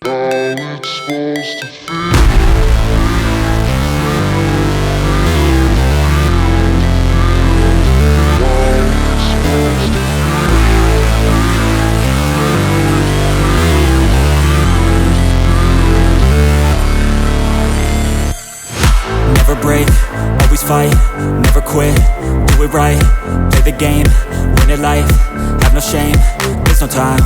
Never break, always fight, never quit, do it right, play the game, win it life, have no shame, there's no time,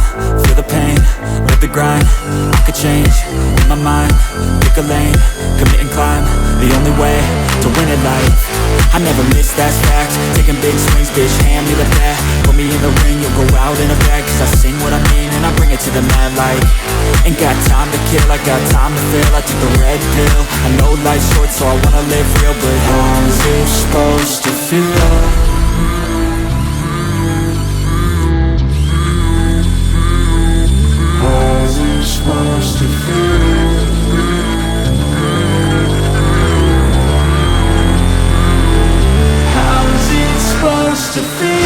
feel the pain, live the grind, I could change, in my mind, pick a lane, commit and climb, the only way to win it life. I never miss, that's fact, taking big swings, bitch, hand me the bat, put me in the ring, you'll go out in a bag, cause I sing what I mean and I bring it to the mad light. Ain't got time to kill, I got time to feel, I took the red pill, I know life's short so I wanna live real, but how's it supposed to feel? How's it supposed to feel? How's it supposed to feel?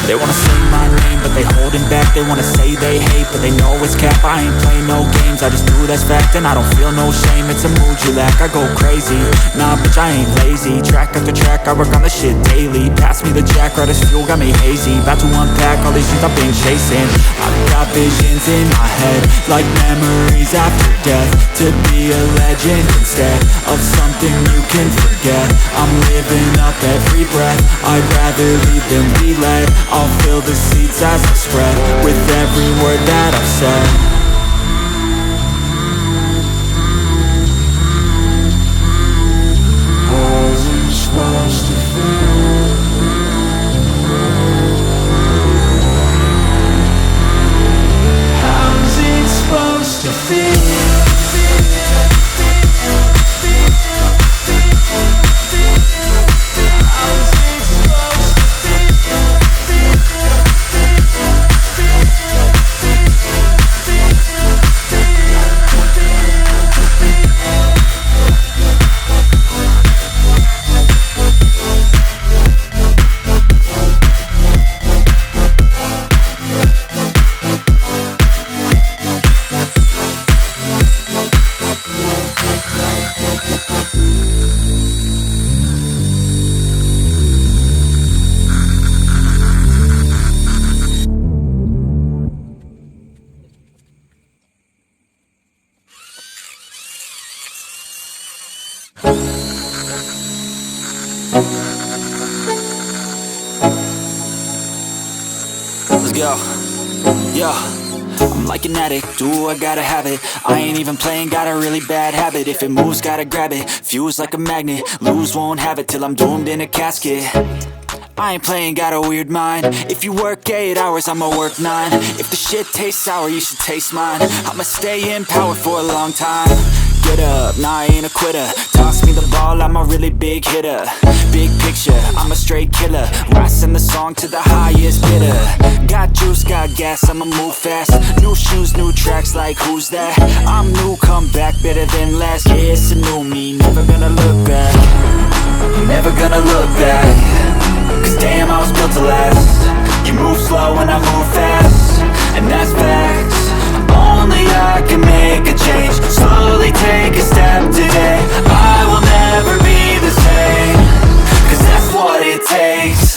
They wanna say my name, but they holding back. They wanna say they hate, but they know it's cap. I ain't play no games, I just do that's fact. And I don't feel no shame, it's a mood you lack. I go crazy, nah bitch I ain't lazy. Track after track, I work on the shit daily. Pass me the jack, right as fuel, got me hazy. About to unpack all these things I've been chasing. I've got visions in my head, like memories after death. To be a legend instead of something you can forget. I'm living up every breath, I'd rather lead than be led. I'll fill the seeds as I spread with every word that I've said. How's it supposed to feel? How's it supposed to feel? Let's go. Yo, I'm like an addict, do I gotta have it. I ain't even playing, got a really bad habit. If it moves, gotta grab it, fuse like a magnet. Lose, won't have it till I'm doomed in a casket. I ain't playing, got a weird mind. If you work 8 hours, I'ma work 9. If the shit tastes sour, you should taste mine. I'ma stay in power for a long time. Get up, nah I ain't a quitter. Toss me the ball, I'm a really big hitter. Big picture, I'm a straight killer. Rising the song to the highest bidder. Got juice, got gas, I'ma move fast. New shoes, new tracks, like who's that? I'm new, come back, better than last. Yeah, it's a new me, never gonna look back. Never gonna look back. Cause damn, I was built to last. You move slow and I move fast, and that's facts. Only I can make a change. Slowly take a step today. I will never be the same, cause that's what it takes.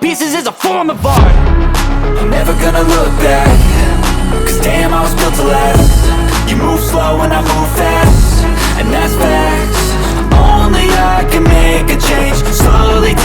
Pieces is a form of art. I'm never gonna look back. Cause damn, I was built to last. You move slow and I move fast, and that's facts. Only I can make a change. Slowly